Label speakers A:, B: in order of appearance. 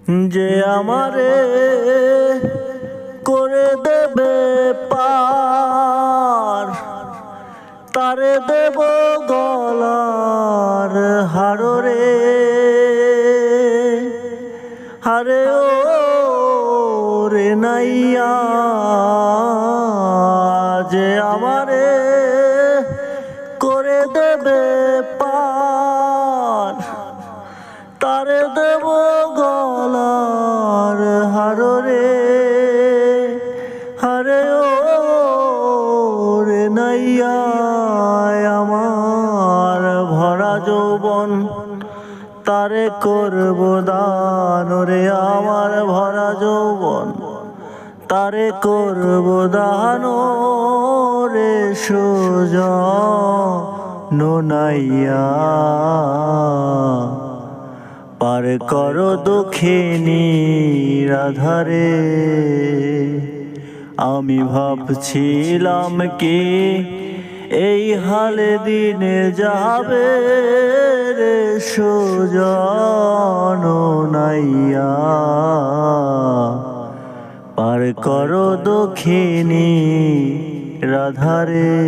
A: যে আমারে করে দেবে পার, তারে দেব গলার হাররে। হারে ও রে নাইয়া, যে আমারে করে দেবে পার, তারে দেব গলার হাররে। হারে ও রে নাইয়া, আমার ভরা যৌবন তারে করব দান রে। আমার ভরা যৌবন তারে করব দান রে। সুজন নাইয়া পার করো দুঃখিনী রাধারে। আমি ভাবছিলাম কি এই হালে দিনে যাবে রে। সুজন নাইয়া পার করো দুঃখিনী রাধারে।